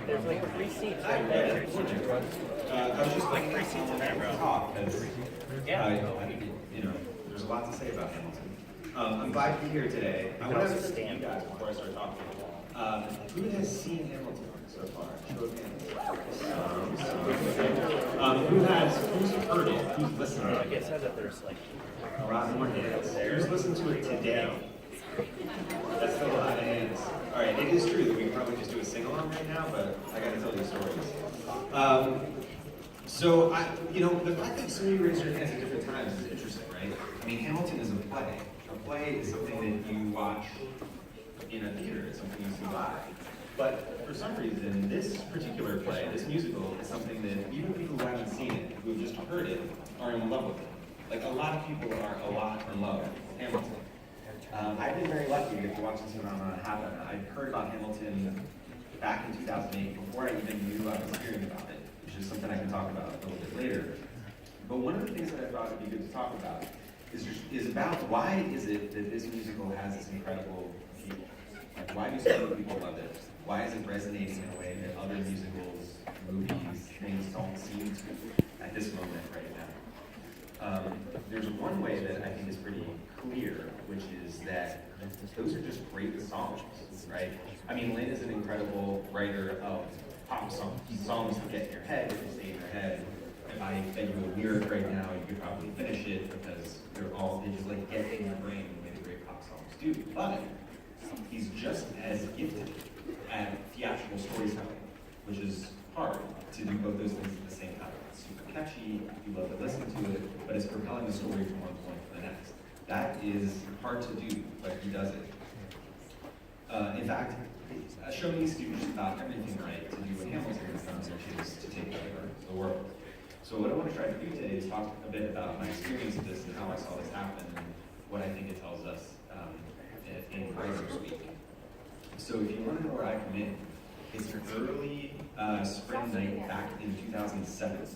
There's like 3 seats right there. I was just like 3 seats in there, bro. Talk, because Yeah. there's a lot to say about Hamilton. I'm glad to be here today. I want to ask you guys before I start talking. Who has seen Hamilton so far? Show of hands. Who's heard it? Who's listened? I guess that there's like A lot more hands. Who's listened to it today? That's still a lot of hands. All right, it is true that we can probably just do a sing-along right now, but I got to tell you stories. The fact that some of you raise your hands at different times is interesting, right? I mean, Hamilton is a play. A play is something that you watch in a theater. It's something you see live. But for some reason, this particular play, this musical, is something that even people who haven't seen it, who have just heard it, are in love with it. Like, a lot of people are a lot in love with Hamilton. I've been very lucky to get to watch this phenomenon happen. I heard about Hamilton back in 2008, before I even knew I was hearing about it, which is something I can talk about a little bit later. But one of the things that I thought would be good to talk about is about why is it that this musical has this incredible appeal? Like, why do so many people love it? Why is it resonating in a way that other musicals, movies, things don't seem to at this moment right now? There's one way that I think is pretty clear, which is that those are just great songs, right? I mean, Lynn is an incredible writer of pop songs, songs that get in your head, that stay in your head. If I fed you a lyric right now, you could probably finish it because they just like get in your brain the way the great pop songs do. But he's just as gifted at theatrical storytelling, which is hard to do both those things at the same time. It's super catchy, you love to listen to it, but it's propelling the story from one point to the next. That is hard to do, but he does it. In fact, a show needs to do just about everything right to do what Hamilton has done, which is to take over the world. So what I want to try to do today is talk a bit about my experience with this and how I saw this happen and what I think it tells us in writer's week. So if you want to know where I come in, it's an early spring night back in 2007.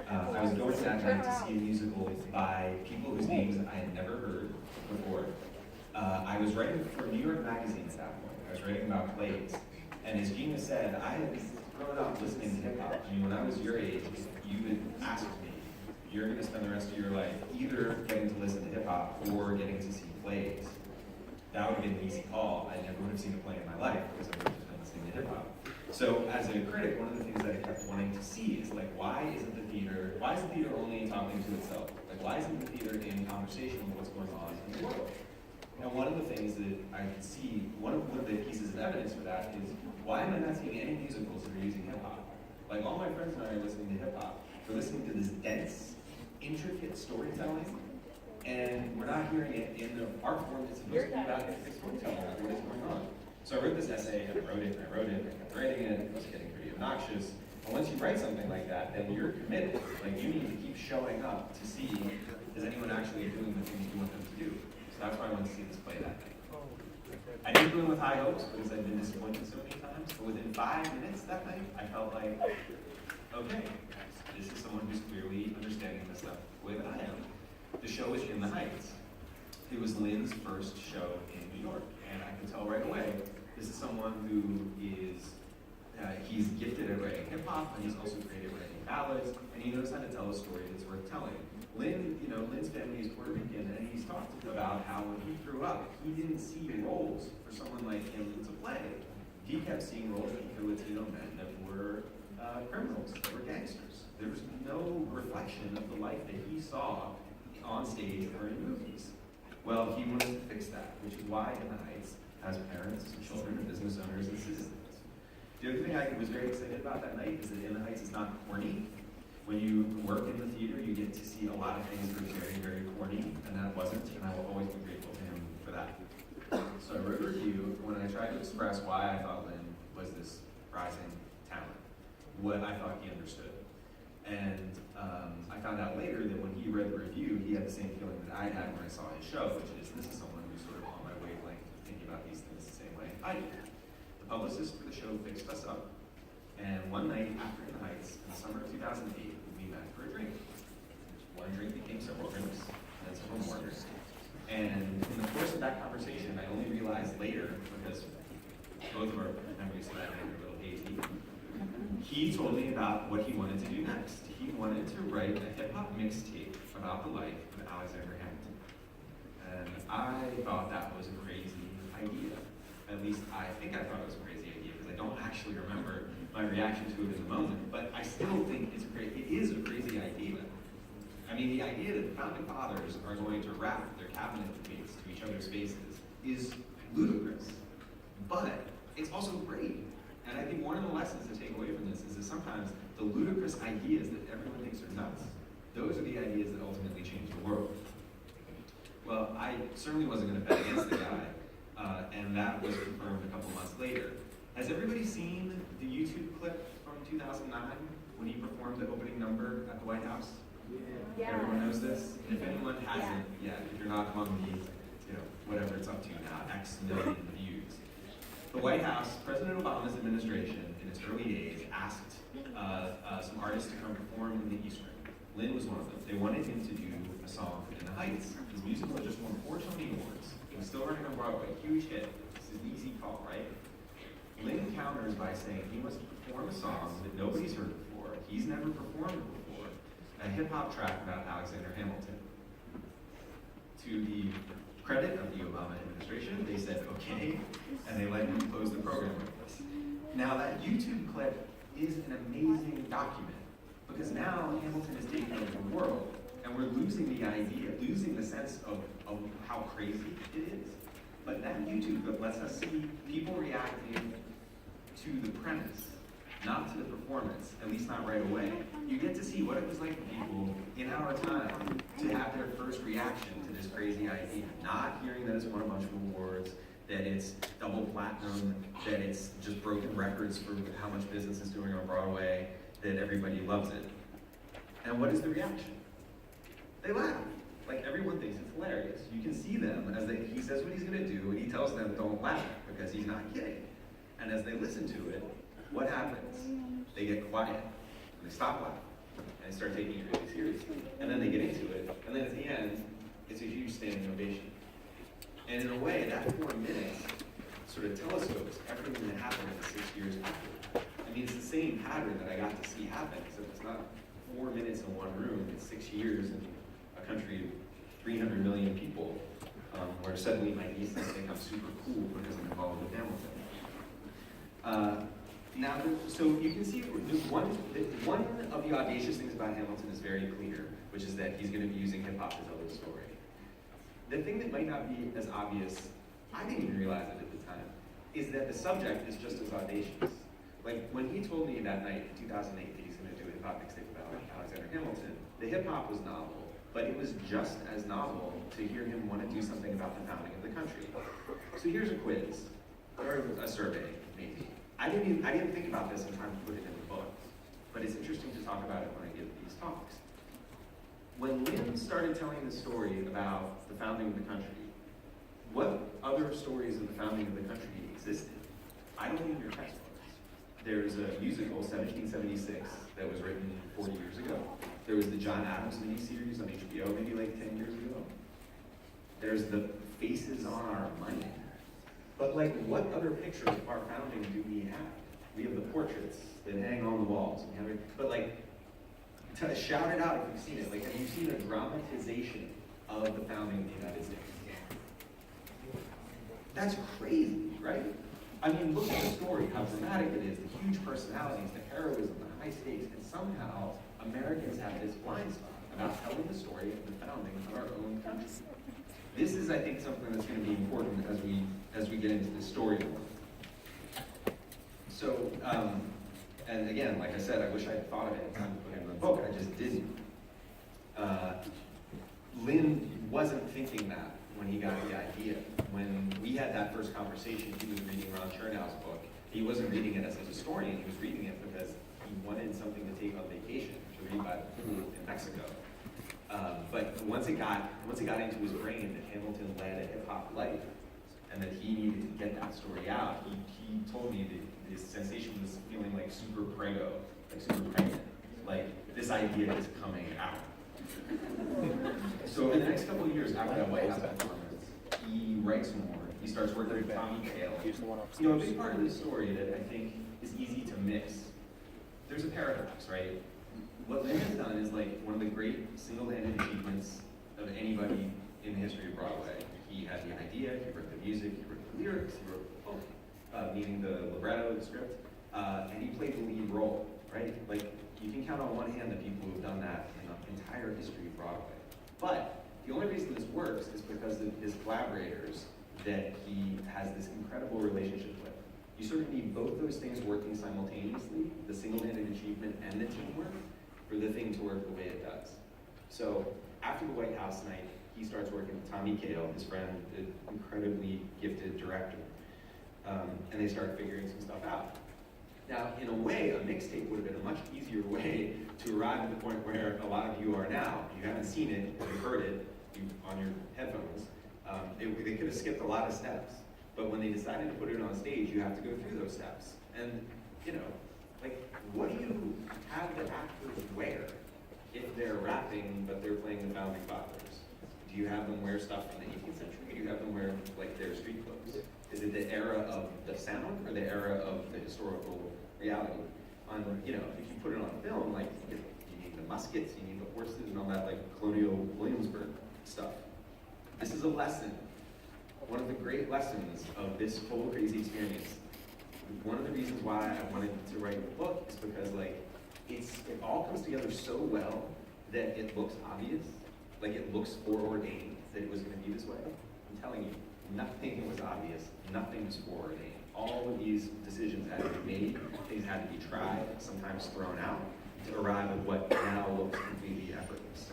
I was going that night to see a musical by people whose names I had never heard before. I was writing for New York Magazine at that point. I was writing about plays. And as Gina said, I had grown up listening to hip hop. I mean, when I was your age, if you had asked me, you're going to spend the rest of your life either getting to listen to hip hop or getting to see plays. That would have been an easy call. I never would have seen a play in my life because I would have just been listening to hip hop. So as a critic, one of the things that I kept wanting to see is like, why is the theater only talking to itself? Like, why isn't the theater in conversation with what's going on in the world? Now, one of the things that I can see, one of the pieces of evidence for that is, why am I not seeing any musicals that are using hip hop? Like, all my friends and I are listening to hip hop. We're listening to this dense, intricate storytelling, and we're not hearing it in the art form that's supposed to be about storytelling, like what is going on. So I wrote this essay, and I wrote it, I kept writing it, it was getting pretty obnoxious. And once you write something like that, then you're committed. Like, you need to keep showing up to see, is anyone actually doing the things you want them to do? So that's why I wanted to see this play that night. I didn't go in with high hopes because I'd been disappointed so many times, but within 5 minutes that night, I felt like, okay, this is someone who's clearly understanding this stuff the way that I am. The show is in the Heights. It was Lynn's first show in New York, and I can tell right away, this is someone who is, he's gifted at writing hip hop, and he's also great at writing ballads, and he knows how to tell a story that's worth telling. Lynn's family is Puerto Rican, and he's talked about how when he grew up, he didn't see roles for someone like him to play. He kept seeing roles for Latino men that were criminals, that were gangsters. There was no reflection of the life that he saw on stage or in movies. Well, he wanted to fix that, which is why In the Heights has parents and children and business owners and citizens. The other thing I was very excited about that night is that In the Heights is not corny. When you work in the theater, you get to see a lot of things that are very, very corny, and that wasn't, and I will always be grateful to him for that. So I wrote a review when I tried to express why I thought Lynn was this rising talent, what I thought he understood. And I found out later that when he read the review, he had the same feeling that I had when I saw his show, which is, this is someone who's sort of on my wavelength, thinking about these things the same way I do. The publicist for the show fixed us up, and one night after In the Heights, in the summer of 2008, we met for a drink. One drink became several drinks, and then several more drinks. And in the course of that conversation, I only realized later, because both of our memories of that night are a little hazy, he told me about what he wanted to do next. He wanted to write a hip-hop mixtape about the life of Alexander Hamilton. And I thought that was a crazy idea. At least I think I thought it was a crazy idea because I don't actually remember my reaction to it in the moment, but I still think it is a crazy idea. I mean, the idea that the founding fathers are going to rap their cabinet debates to each other's faces is ludicrous, but it's also great. And I think one of the lessons to take away from this is that sometimes the ludicrous ideas that everyone thinks are nuts, those are the ideas that ultimately change the world. Well, I certainly wasn't going to bet against the guy, and that was confirmed a couple months later. Has everybody seen the YouTube clip from 2009 when he performed the opening number at the White House? Yeah. Everyone knows this? If anyone hasn't yet, if you're not among the, whatever it's up to now, X million views. The White House, President Obama's administration, in its early days, asked some artists to come perform in the East Wing. Lynn was one of them. They wanted him to do a song in the Heights. His musical had just won 4 Tony Awards. He was still running on Broadway, huge hit. This is an easy call, right? Lynn counters by saying he must perform a song that nobody's heard before, he's never performed before, a hip-hop track about Alexander Hamilton. To the credit of the Obama administration, they said okay, and they let him close the program with this. Now that YouTube clip is an amazing document, because now Hamilton is taking over the world, and we're losing the idea, losing the sense of how crazy it is. But that YouTube clip lets us see people reacting to the premise, not to the performance, at least not right away. You get to see what it was like for people in our time to have their first reaction to this crazy idea. Not hearing that it's won a bunch of awards, that it's double platinum, that it's just broken records for how much business is doing on Broadway, that everybody loves it. And what is the reaction? They laugh. Like, everyone thinks it's hilarious. You can see them as he says what he's gonna do, and he tells them don't laugh because he's not kidding. And as they listen to it, what happens? They get quiet, and they stop laughing, and they start taking it really seriously. And then they get into it, and then at the end, it's a huge standing ovation. And in a way, that 4 minutes sort of telescopes everything that happened in the 6 years after. I mean, it's the same pattern that I got to see happen, except it's not 4 minutes in one room, it's 6 years in a country of 300 million people, where suddenly my niece thinks I'm super cool because I'm involved with Hamilton. So you can see one of the audacious things about Hamilton is very clear, which is that he's going to be using hip-hop to tell his story. The thing that might not be as obvious, I didn't even realize it at the time, is that the subject is just as audacious. Like, when he told me that night in 2008 that he's going to do a hip-hop mixtape about Alexander Hamilton, the hip-hop was novel, but it was just as novel to hear him want to do something about the founding of the country. So here's a quiz, or a survey, maybe. I didn't think about this in time to put it in the book, but it's interesting to talk about it when I give these talks. When Lynn started telling the story about the founding of the country, what other stories of the founding of the country existed? I don't need your textbooks. There's a musical, 1776, that was written 40 years ago. There was the John Adams miniseries on HBO maybe like 10 years ago. There's the Faces on Our Money. But like, what other picture of our founding do we have? We have the portraits that hang on the walls. But like, shout it out if you've seen it. Like, have you seen a dramatization of the founding of the United States? That's crazy, right? I mean, look at the story, how dramatic it is, the huge personalities, the heroism, the high stakes, and somehow Americans have this blind spot about telling the story of the founding of our own country. This is, I think, something that's going to be important as we get into the story more. So, and again, like I said, I wish I had thought of it in time to put it in the book. I just didn't. Lynn wasn't thinking that when he got the idea. When we had that first conversation, he was reading Ron Chernow's book. He wasn't reading it as a historian. He was reading it because he wanted something to take on vacation, to read by the pool in Mexico. But once it got into his brain that Hamilton led a hip hop life, and that he needed to get that story out, he told me that his sensation was feeling like super prego, like super pregnant, like this idea is coming out. So in the next couple of years after that White House performance, he writes more. He starts working with Tommy Kail. You know, a big part of this story that I think is easy to miss there's a paradox, right? What Lin has done is like one of the great single-handed achievements of anybody in the history of Broadway. He had the idea, he wrote the music, he wrote the lyrics, he wrote the book, meaning the libretto, the script, and he played the lead role, right? Like, you can count on one hand the people who have done that in the entire history of Broadway. But the only reason this works is because of his collaborators that he has this incredible relationship with. You sort of need both those things working simultaneously, the single-handed achievement and the teamwork, for the thing to work the way it does. So after the White House night, he starts working with Tommy Kail, his friend, an incredibly gifted director, and they start figuring some stuff out. Now, in a way, a mixtape would have been a much easier way to arrive at the point where a lot of you are now. You haven't seen it, you've heard it on your headphones. They could have skipped a lot of steps, but when they decided to put it on stage, you have to go through those steps. And, you know, like, what do you have the actors wear if they're rapping but they're playing the Founding Fathers? Do you have them wear stuff from the 18th century? Or do you have them wear, like, their street clothes? Is it the era of the sound or the era of the historical reality? You know, if you put it on film, like, you need the muskets, you need the horses and all that, like, colonial Williamsburg stuff. This is a lesson, one of the great lessons of this whole crazy experience. One of the reasons why I wanted to write the book is because, like, it all comes together so well that it looks obvious, like it looks foreordained that it was going to be this way. I'm telling you, nothing was obvious, nothing was foreordained. All of these decisions had to be made, things had to be tried, sometimes thrown out, to arrive at what now looks completely effortless.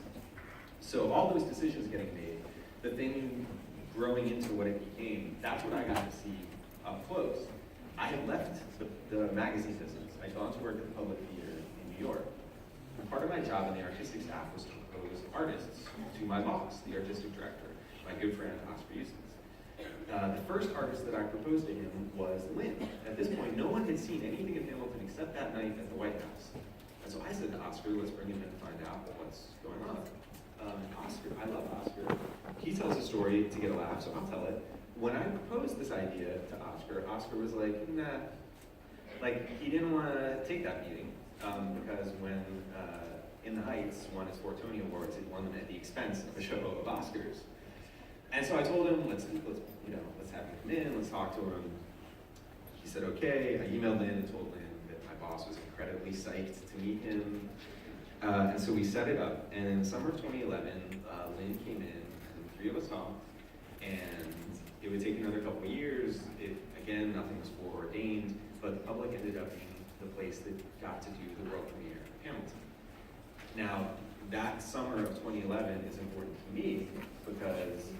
So all those decisions getting made, the thing growing into what it became, that's what I got to see up close. I had left the magazine business. I'd gone to work at the Public Theater in New York. And part of my job in the artistic staff was to propose artists to my boss, the artistic director, my good friend Oscar Eustace. The first artist that I proposed to him was Lin. At this point, no one had seen anything of Hamilton except that night at the White House. And so I said to Oscar, let's bring him in and find out what's going on. Oscar, I love Oscar. He tells a story to get a laugh, so I'll tell it. When I proposed this idea to Oscar, Oscar was like, nah. Like, he didn't want to take that meeting because when In the Heights won his 4 Tony Awards, it won them at the expense of a show of Oscars. And so I told him, let's have him come in, let's talk to him. He said, okay. I emailed Lin and told Lin that my boss was incredibly psyched to meet him. And so we set it up. And in the summer of 2011, Lin came in, and the 3 of us talked. And it would take another couple of years. Again, nothing was foreordained, but the public ended up being the place that got to do the world premiere of Hamilton. Now, that summer of 2011 is important to me because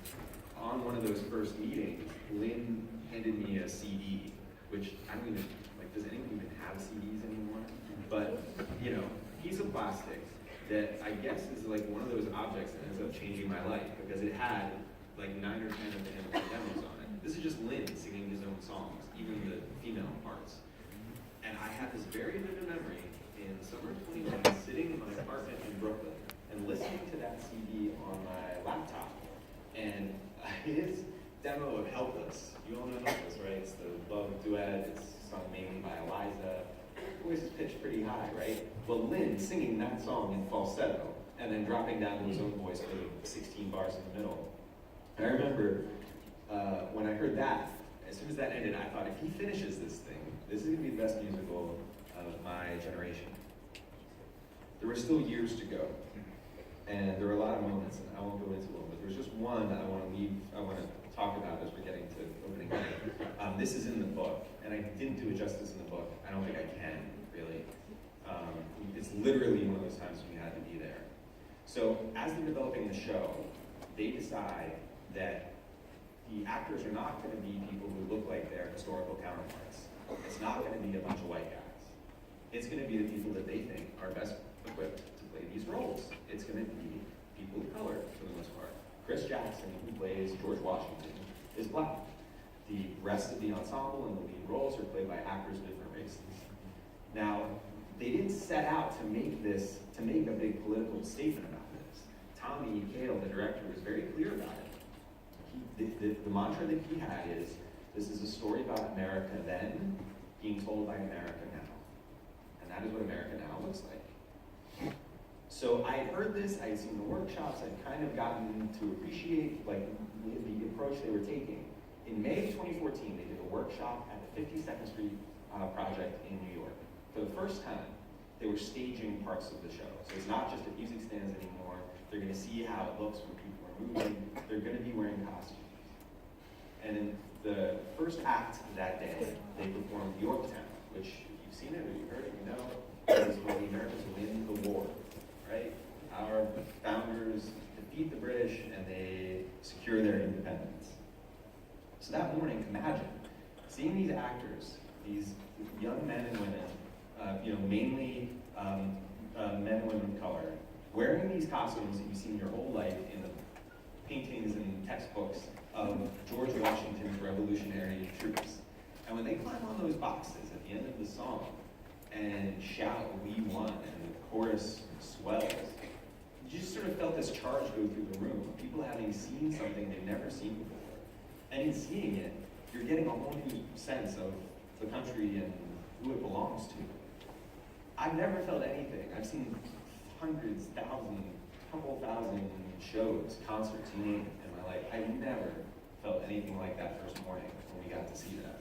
on one of those first meetings, Lin handed me a CD, which I don't even, like, does anyone even have CDs anymore? But, you know, piece of plastic that I guess is like one of those objects that ends up changing my life because it had like 9 or 10 of the Hamilton demos on it. This is just Lin singing his own songs, even the female parts. And I have this very vivid memory in summer of 2011 sitting in my apartment in Brooklyn and listening to that CD on my laptop. And his demo of Helpless, you all know Helpless, right? It's the love duet, it's sung mainly by Eliza. Voice is pitched pretty high, right? Well, Lin singing that song in falsetto and then dropping down to his own voice for 16 bars in the middle. And I remember when I heard that, as soon as that ended, I thought, if he finishes this thing, this is going to be the best musical of my generation. There were still years to go, and there were a lot of moments, and I won't go into them, but there's just one that I want to talk about as we're getting to opening night. This is in the book, and I didn't do it justice in the book. I don't think I can, really. It's literally one of those times when you had to be there. So as they're developing the show, they decide that the actors are not going to be people who look like their historical counterparts. It's not going to be a bunch of white guys. It's going to be the people that they think are best equipped to play these roles. It's going to be people of color, for the most part. Chris Jackson, who plays George Washington, is black. The rest of the ensemble and the lead roles are played by actors of different races. Now, they didn't set out to make a big political statement about this. Tommy Kail, the director, was very clear about it. The mantra that he had is, this is a story about America then, being told by America now. And that is what America So I had heard this, I had seen the workshops, I'd kind of gotten to appreciate like the approach they were taking. In May of 2014, they did a workshop at the 52nd Street project in New York. For the first time, they were staging parts of the show. So it's not just at music stands anymore. They're gonna see how it looks when people are moving. They're gonna be wearing costumes. And in the first act that day, they performed Yorktown, which if you've seen it or you've heard it, you know, it is when the Americans win the war, right? Our founders defeat the British and they secure their independence. So that morning, imagine seeing these actors, these young men and women, mainly men and women of color, wearing these costumes that you've seen your whole life in the paintings and textbooks of George Washington's revolutionary troops. And when they climb on those boxes at the end of the song and shout, "We won," and the chorus swells, you just sort of felt this charge go through the room, people having seen something they've never seen before. And in seeing it, you're getting a whole new sense of the country and who it belongs to. I've never felt anything. I've seen hundreds, thousands, couple thousand shows, concerts, you name it, in my life. I've never felt anything like that first morning when we got to see that.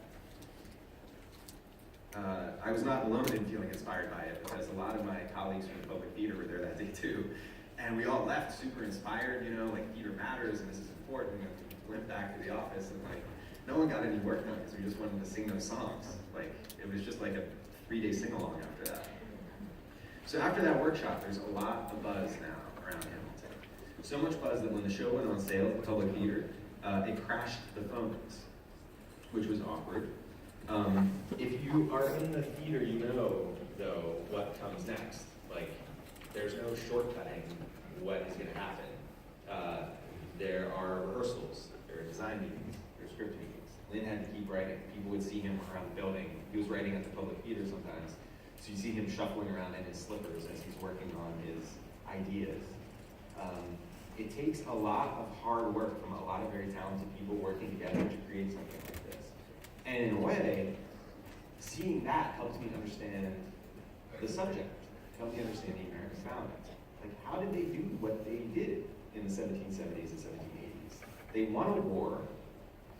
I was not alone in feeling inspired by it because a lot of my colleagues from the public theater were there that day too. And we all left super inspired, like theater matters and this is important. And we went back to the office and no one got any work done because we just wanted to sing those songs. It was just like a 3-day sing-along after that. So after that workshop, there's a lot of buzz now around Hamilton. So much buzz that when the show went on sale at the Public Theater, it crashed the phones, which was awkward. If you are in the theater, you know, though, what comes next. There's no shortcutting what is going to happen. There are rehearsals, there are design meetings, there are script meetings. Lynn had to keep writing. People would see him around the building. He was writing at the Public Theater sometimes. So you see him shuffling around in his slippers as he's working on his ideas. It takes a lot of hard work from a lot of very talented people working together to create something like this. And in a way, seeing that helps me understand the subject, helps me understand the American founding. How did they do what they did in the 1770s and 1780s? They won a war,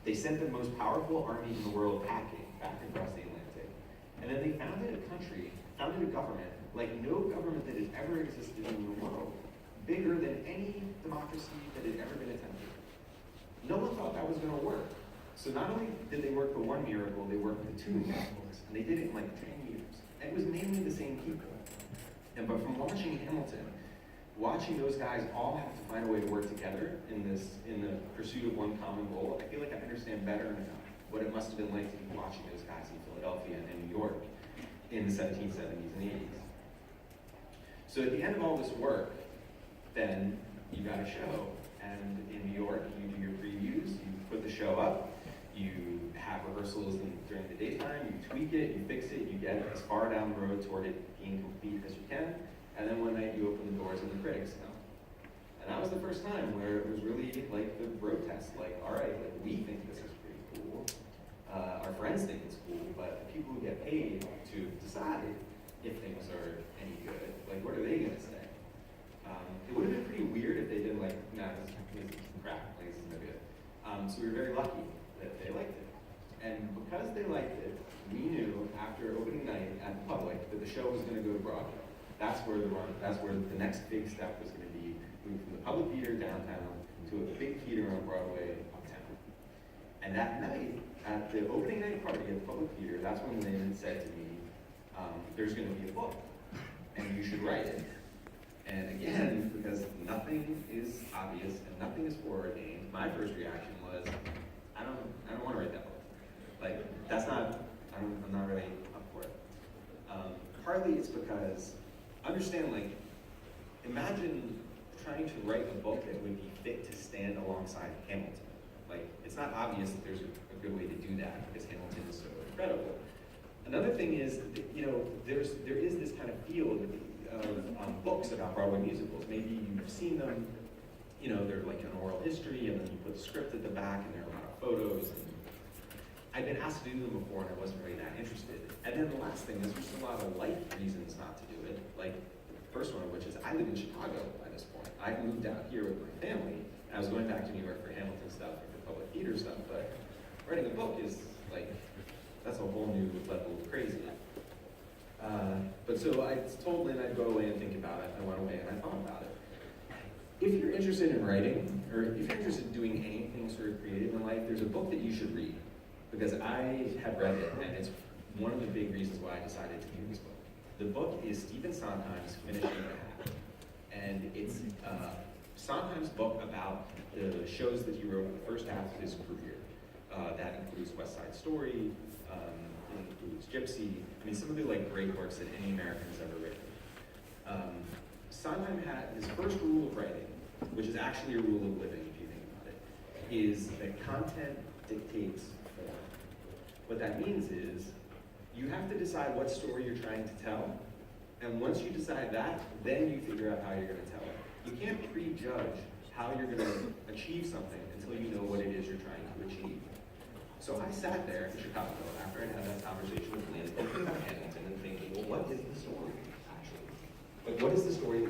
they sent the most powerful army in the world packing back across the Atlantic, and then they founded a country, founded a government like no government that has ever existed in the world, bigger than any democracy that had ever been attempted. No one thought that was going to work. So not only did they work the one miracle, they worked the two miracles, and they did it in 10 years. And it was mainly the same people. But from watching Hamilton, watching those guys all have to find a way to work together in the pursuit of one common goal, I feel like I understand better now what it must have been like to be watching those guys in Philadelphia and New York in the 1770s and 80s. So at the end of all this work, then you got a show. And in New York, you do your previews, you put the show up, you have rehearsals during the daytime, you tweak it, you fix it, you get as far down the road toward it being complete as you can, and then one night you open the doors and the critics come. And that was the first time where it was really the road test, all right, we think this is pretty cool, our friends think it's cool, but the people who get paid to decide if things are any good, what are they gonna say? It would have been pretty weird if they did nah, this is crap, this is no good. So we were very lucky that they liked it. And because they liked it, we knew after opening night at the Public that the show was going to go to Broadway. That's where the next big step was going to be, moving from the Public Theater downtown to a big theater on Broadway uptown. And that night, at the opening night party at the Public Theater, that's when Lynn said to me, there's going to be a book, and you should write it. And again, because nothing is obvious and nothing is foreordained, my first reaction was, I don't want to write that book. I'm not really up for it. Partly it's because, understand, imagine trying to write a book that would be fit to stand alongside Hamilton. It's not obvious that there's a good way to do that because Hamilton is so incredible. Another thing is, there is this kind of field of books about Broadway musicals. Maybe you've seen them, they're like an oral history, and then you put the script at the back, and there are a lot of photos. And I've been asked to do them before, and I wasn't really that interested. And then the last thing is there's a lot of life reasons not to do it. The first one of which is I live in Chicago by this point. I moved out here with my family, and I was going back to New York for Hamilton stuff and for public theater stuff, but writing a book is like, that's a whole new level of crazy. But so I told Lynn I'd go away and think about it. I went away and I thought about it. If you're interested in writing, or if you're interested in doing anything sort of creative in life, there's a book that you should read. Because I have read it, and it's one of the big reasons why I decided to do this book. The book is Stephen Sondheim's Finishing the Hat. And it's Sondheim's book about the shows that he wrote in the first half of his career. That includes West Side Story, it includes Gypsy. I mean, some of the great works that any American has ever written. Sondheim had his first rule of writing, which is actually a rule of living if you think about it, is that content dictates form. What that means is you have to decide what story you're trying to tell, and once you decide that, then you figure out how you're going to tell it. You can't prejudge how you're going to achieve something until you know what it is you're trying to achieve. So I sat there in Chicago after I'd had that conversation with Lynn, thinking about Hamilton and thinking, well, what is the story, actually? Like, what is the story